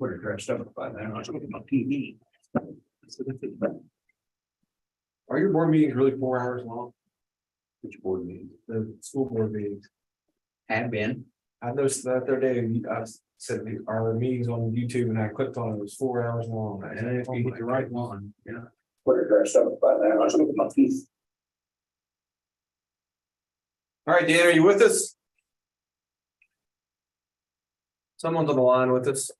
Put her dressed up by then. I was looking on TV. Are your board meetings really 4 hours long? Which board meeting? The school board meetings? Have been. I noticed the other day, I said our meetings on YouTube and I clicked on it, it was 4 hours long. And if you get the right one, yeah. Put her dressed up by then. I was looking on TV. All right, Dan, are you with us? Someone's on the line with us.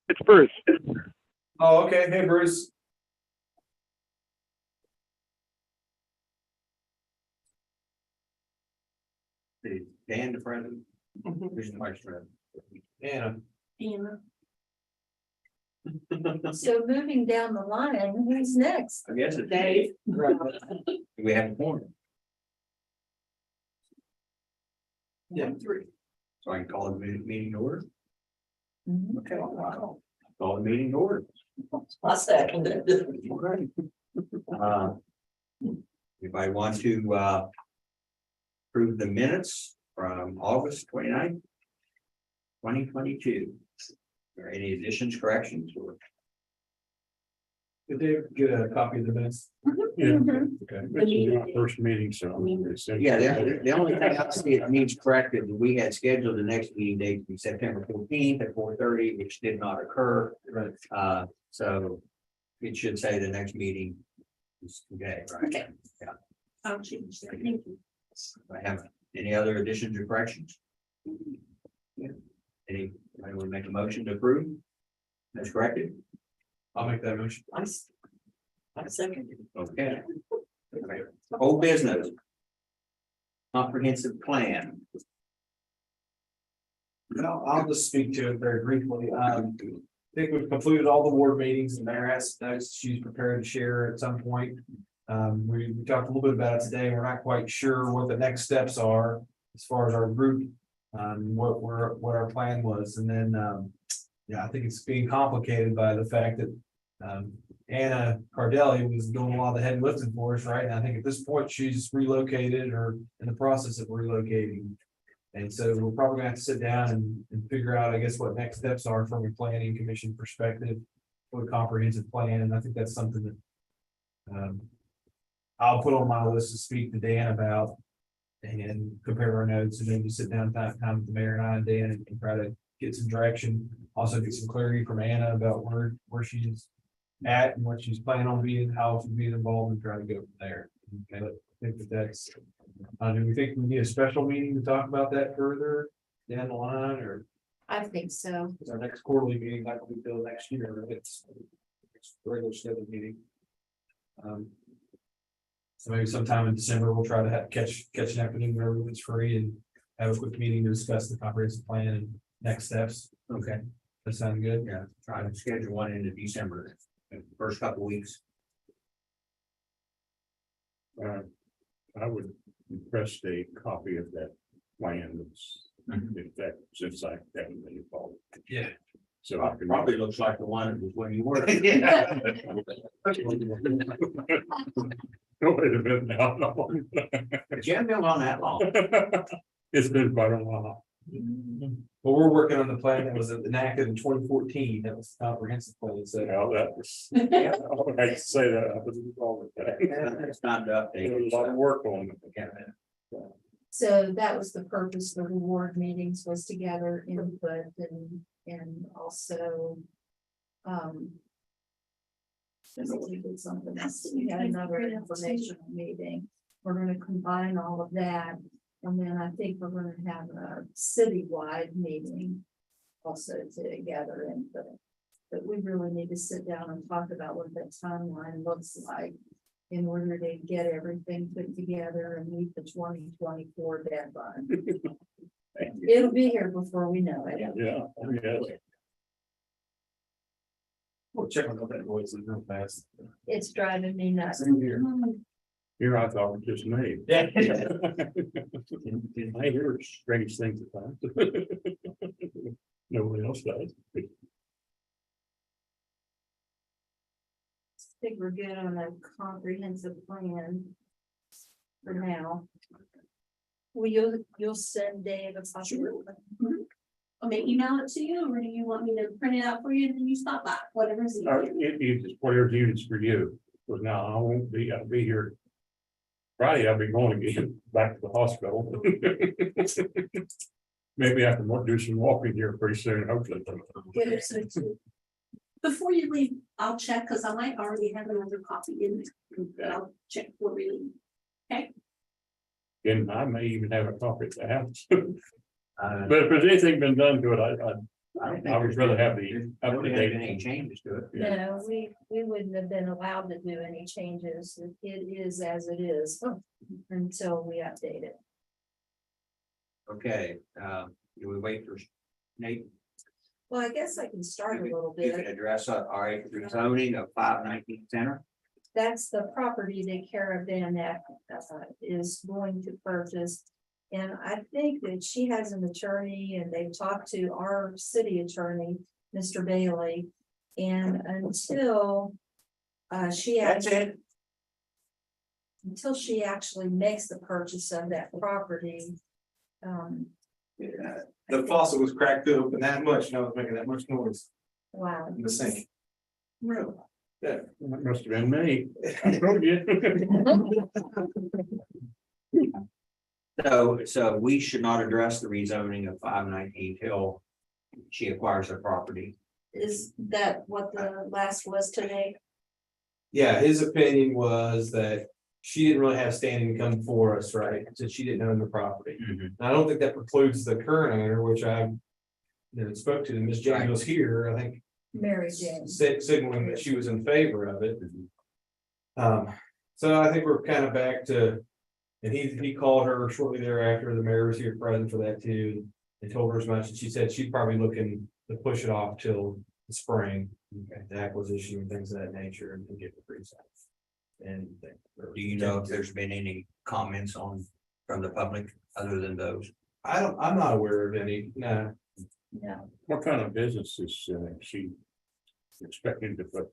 It's Bruce. Oh, okay. Hey, Bruce. The Dan, the president, who's the vice president? Anna. So moving down the line, who's next? I guess it's Dave. We have a point. Yeah. So I can call the meeting to order. Mhm. Okay. Wow. Call the meeting to order. I second it. Anybody want to approve the minutes from August 29th, 2022? Or any additions, corrections, or Did Dave get a copy of the minutes? Yeah. Mhm. Okay, this is my first meeting, so. yeah, the only thing I see it needs corrected, we had scheduled the next meeting date to be September 14th at 4:30, which did not occur. Right. So it should say the next meeting is today, right? Okay. Yeah. I'll change that. Thank you. I have any other additions or corrections? Yeah. Anybody want to make a motion to approve? That's corrected? I'll make that motion. I second it. Okay. Okay. Old business. Comprehensive plan. No, I'll just speak to it very briefly. I think we've completed all the board meetings and Mayor asked notes she's prepared to share at some point. We talked a little bit about it today. We're not quite sure what the next steps are as far as our group. What our plan was, and then yeah, I think it's being complicated by the fact that Anna Cardelli was doing a lot of the heavy lifting for us, right? And I think at this point she's relocated or in the process of relocating. And so we're probably gonna have to sit down and figure out, I guess, what next steps are from a planning commission perspective for a comprehensive plan. And I think that's something that I'll put on my list to speak to Dan about and compare our notes and maybe sit down time with the mayor and I and Dan and try to get some direction. Also get some clarity from Anna about where she's at and what she's planning on being, how she's being involved, and try to go from there. Okay, but I think that's, do we think we need a special meeting to talk about that further down the line, or I think so. is our next quarterly meeting not going to be till next year? It's regular scheduled meeting. So maybe sometime in December, we'll try to catch an afternoon where everyone's free and have a quick meeting to discuss the comprehensive plan and next steps. Okay. That sound good? Yeah, try to schedule one into December, first couple weeks. I would request a copy of that plan that's, in fact, since I haven't been involved. Yeah. So I can. Probably looks like the one that was when you were. No, wait a minute now. No. But you haven't been on that long. It's been quite a while. Well, we're working on the plan that was enacted in 2014. That was the comprehensive plan. So Well, that was, I would hate to say that, I was involved with that. It's time to update. There was a lot of work on it. So that was the purpose of the ward meetings, was to gather input and also. We did something else. We had another informational meeting. We're gonna combine all of that. And then I think we're gonna have a citywide meeting also to gather input. But we really need to sit down and talk about what that timeline looks like in order to get everything put together and meet the 2024 deadline. It'll be here before we know it. Yeah. we'll check on that voice real fast. It's driving me nuts. Same here. Here I thought it was just me. Yeah. I hear strange things at times. Nobody else does. I think we're good on a comprehensive plan for now. Well, you'll send Dave a copy. want me to email it to you, or do you want me to print it out for you and then you stop by, whatever's easier? It's whatever's used for you, because now I'll be here. Friday, I'll be going again, back to the hospital. Maybe I can do some walking here pretty soon, hopefully. Good, so too. Before you leave, I'll check, because I might already have another copy in there, but I'll check before we leave. And I may even have a copy at the house. Uh, But if there's anything been done to it, I don't think I would there's rather been- have the there's- up don't to think there's date. been any changes to it. No, we wouldn't have been allowed to do any changes. It is as it is until we update it. Okay, do we wait for Nate? Well, I guess I can start a little You can bit. address, all right, rezoning of 519 Center. That's the property that Caravan that is going to purchase. And I think that she has an attorney and they've talked to our city attorney, Mr. Bailey. And until she That's actually, it. until she actually makes the purchase of that property. Yeah, the faucet was cracked open that much, and I was making that much noise Wow. in the sink. Really? Yeah. That must have been me. I told you. So we should not address the rezoning of 519 till she acquires the property. Is that what the last was today? Yeah, his opinion was that she didn't really have standing to come for us, right, since she didn't own the property. And I don't think that precludes the current owner, which I. Spoke to, Miss James was here, I think, Mary Jane. signaling that she was in favor of it. So I think we're kind of back to, and he called her shortly thereafter, the mayor was here present for that too. And told her as much, and she said she's probably looking to push it off till the spring, the acquisition and things of that nature and get the pre-sales. And. Do you know if there's been any comments from the public other than those? I'm not aware of any, no. No, What kind of business is she expecting to put?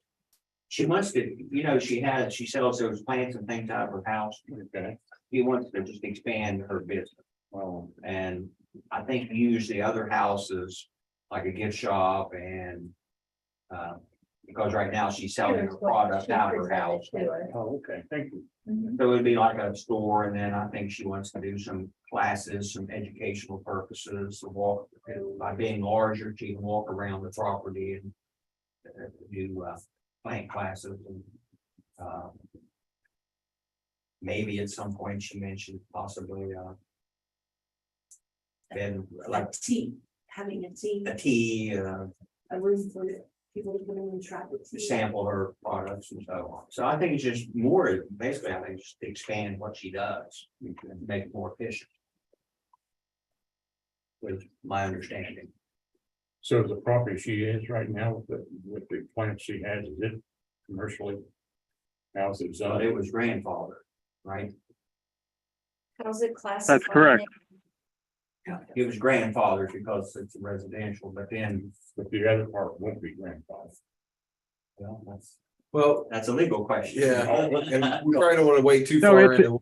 She wants to, she sells those plants and things out of her house. Okay, He wants to just expand her business. well, And I think use the other houses like a gift shop and. Because right now she's selling her product out of her house. oh, okay, thank you. So it'd be like a store, and then I think she wants to do some classes, some educational purposes, to walk, by being larger, she can walk around the property and. Do plant classes and. Maybe at some point she mentioned possibly bed, like Like tea, having a tea, a tea, a room for people to come in and try the tea. sample her products and so on. So I think it's just more, basically, I think just to expand what she does, and make it more efficient. With my understanding. So the property she is right now with the plants she has, is it commercially? How's it But it zoned? was grandfather, right? how's it classified? That's correct. It was grandfather because it's residential, but then, But the other part won't be grandfathered. well, Well, that's a legal question. yeah, and we probably don't want to wait too No, far it's- into.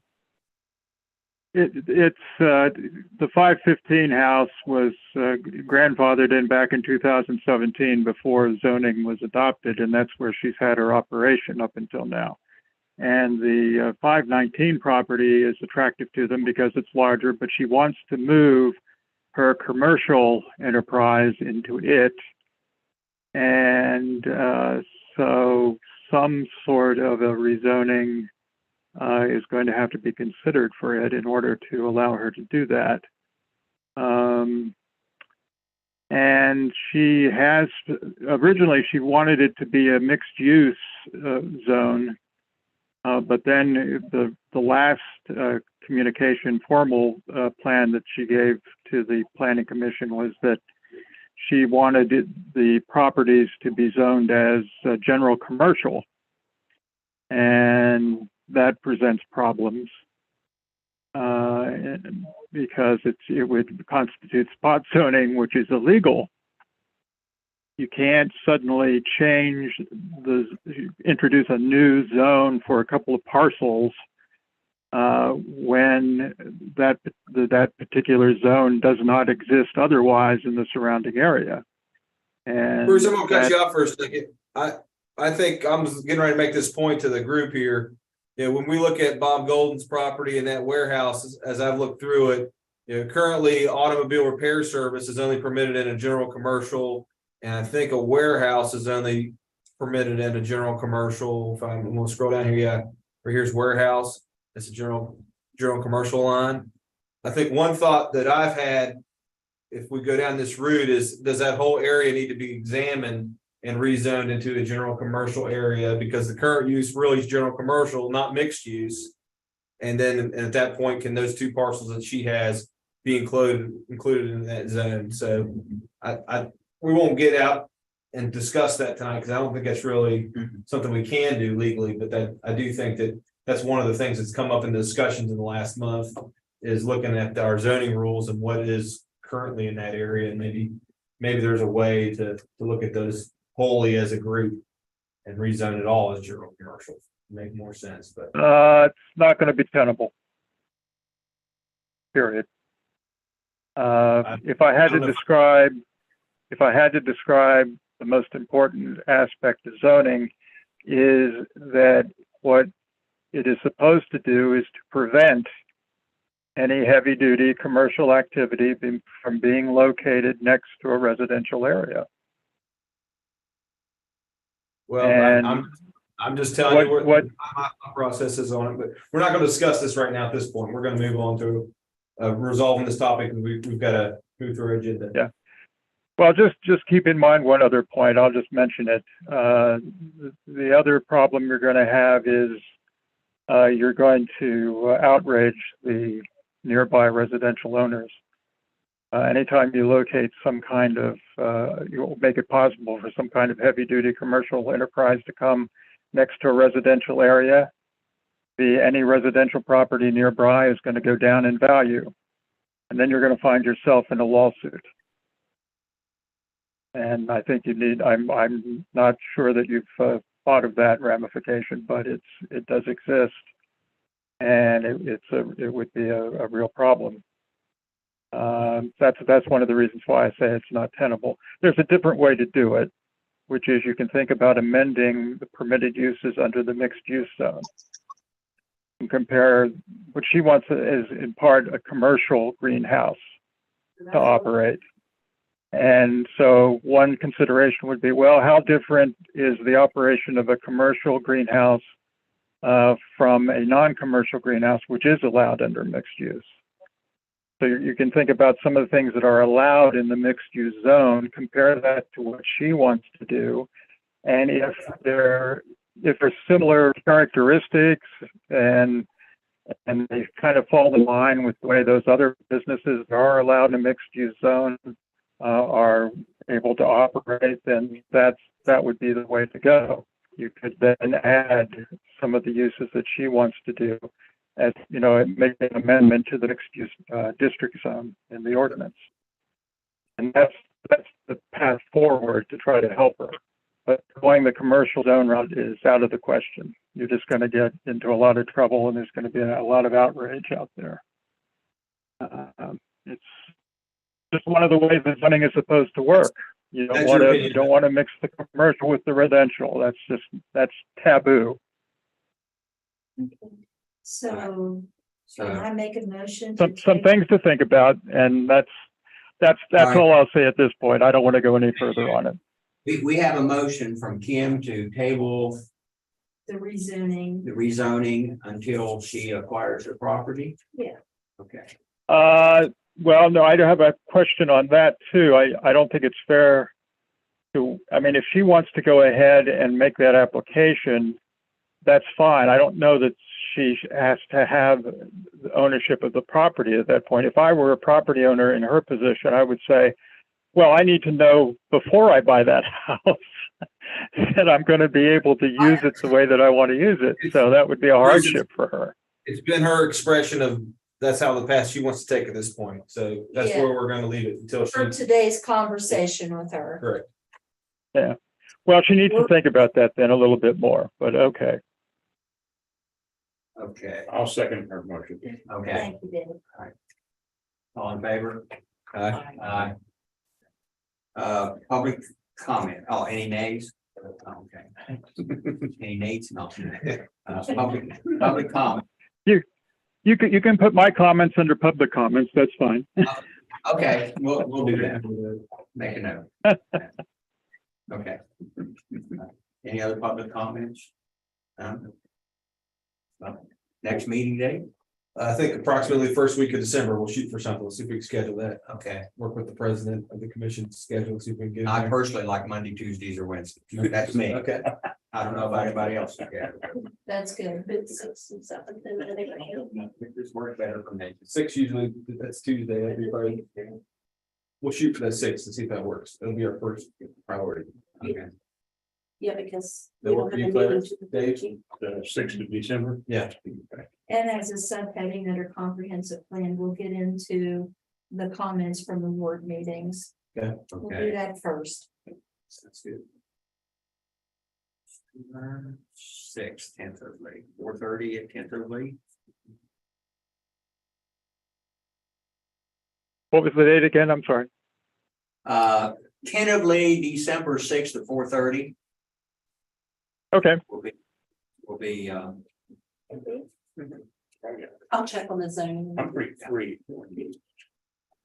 It's the 515 house was grandfathered in back in 2017 before zoning was adopted, and that's where she's had her operation up until now. And the 519 property is attractive to them because it's larger, but she wants to move her commercial enterprise into it. And so some sort of a rezoning is going to have to be considered for it in order to allow her to do that. And she has, originally she wanted it to be a mixed use zone. But then the last communication formal plan that she gave to the planning commission was that she wanted the properties to be zoned as general commercial. And that presents problems because it would constitute spot zoning, which is illegal. You can't suddenly introduce a new zone for a couple of parcels when that particular zone does not exist otherwise in the surrounding area. And Bruce, I'm gonna cut that- you off for a second. I think I'm getting ready to make this point to the group here. You know, when we look at Bob Golden's property and that warehouse, as I've looked through it, you know, currently automobile repair service is only permitted in a general commercial. And I think a warehouse is only permitted in a general commercial. If I'm gonna scroll down here, yeah, or here's warehouse. It's a general commercial line. I think one thought that I've had, if we go down this route, is does that whole area need to be examined and rezoned into a general commercial area? Because the current use really is general commercial, not mixed use. And then at that point, can those two parcels that she has be included in that zone? So we won't get out and discuss that tonight, because I don't think that's really something we can do legally, but that I do think that that's one of the things that's come up in the discussions in the last month, is looking at our zoning rules and what is currently in that area. And maybe there's a way to look at those wholly as a group and rezone it all as general commercial. Make more sense, but it's not going to be tenable. Period. If I had to describe the most important aspect of zoning, is that what it is supposed to do is to prevent any heavy duty commercial activity from being located next to a residential area. well, And I'm just telling you what my process is on it, but we're not going to discuss this right now at this point. We're going to move on to resolving this topic. We've got to move through our agenda. Yeah. Well, just keep in mind one other point. I'll just mention it. The other problem you're going to have is you're going to outrage the nearby residential owners. Anytime you locate some kind of, you'll make it possible for some kind of heavy duty commercial enterprise to come next to a residential area, any residential property nearby is going to go down in value. And then you're going to find yourself in a lawsuit. And I think I'm not sure that you've thought of that ramification, but it does exist. And it would be a real problem. That's one of the reasons why I say it's not tenable. There's a different way to do it, which is you can think about amending the permitted uses under the mixed use zone. And compare what she wants is in part a commercial greenhouse to operate. And so one consideration would be, well, how different is the operation of a commercial greenhouse from a non-commercial greenhouse, which is allowed under mixed use? So you can think about some of the things that are allowed in the mixed use zone, compare that to what she wants to do. And if there's similar characteristics and they kind of fall in line with the way those other businesses are allowed in a mixed use zone are able to operate, then that would be the way to go. You could then add some of the uses that she wants to do, as you know, make an amendment to the mixed use district zone in the ordinance. And that's the path forward to try to help her. But going the commercial zone route is out of the question. You're just going to get into a lot of trouble, and there's going to be a lot of outrage out there. It's just one of the ways that zoning is supposed to work. You don't want to mix the commercial with the residential. That's taboo. So can I make a motion? Some things to think about, and that's all I'll say at this point. I don't want to go any further on it. We have a motion from Kim to table The rezoning until she acquires the property. Yeah. Okay. Well, no, I do have a question on that too. I don't think it's fair to, I mean, if she wants to go ahead and make that application, that's fine. I don't know that she has to have the ownership of the property at that point. If I were a property owner in her position, I would say, well, I need to know before I buy that house that I'm going to be able to use it the way that I want to use it. So that would be a hardship for her. It's been her expression of that's how the path she wants to take at this point. So that's where we're going to leave it until for today's conversation with her. Correct. Yeah. Well, she needs to think about that then a little bit more, but okay. Okay, I'll second her motion. okay, Thank you, David. all in favor? Aye. Aye. Public comment, oh, any nays? Okay. Any nays, no. Public comment, You can put my comments under public comments, that's fine. okay, we'll do that, make a note. Okay. Any other public comments? Well, next meeting day, I think approximately first week of December, we'll shoot for something. Let's see if we can schedule that. okay, Work with the president of the commission to schedule, see if we can get. it I there. personally like Monday, Tuesdays, or Wednesdays, that's me, Okay. I don't know about anybody else. Yeah. That's good. It's 6th and 7th and anybody else. This works better for me. 6 usually, that's Tuesday, that'd be probably. We'll shoot for that 6 and see if that works. That'll be our first priority. Okay, Yeah, because. That we work don't for have you, a Claire? meeting to the Dave? 13th. The 6th of December. Yeah. And as a subheading under comprehensive plan, we'll get into the comments from the ward meetings. We'll do okay. that first. That's good. 6th, tentatively, 4:30 at tentatively. What was the date again? I'm sorry. Tentatively, December 6th at 4:30 Okay, will be, I'll check on the zoning. I'm free.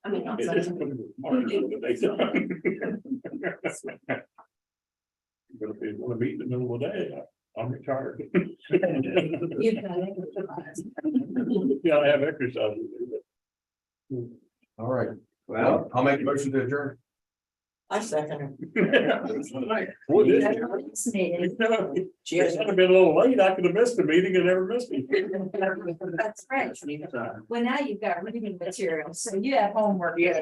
I mean, not It zoning. isn't gonna be hard, but they don't. But if you wanna meet in the middle of the day, I'm retired. You've got it. Yeah, I have exercise to do, All right. well, Well, I'll make a motion to adjourn. I second but. Well, this- Next meeting. It would have been a little late, I could have missed the meeting and never missed it. That's right. Well, now you've got reading material, so you have homework. Yeah.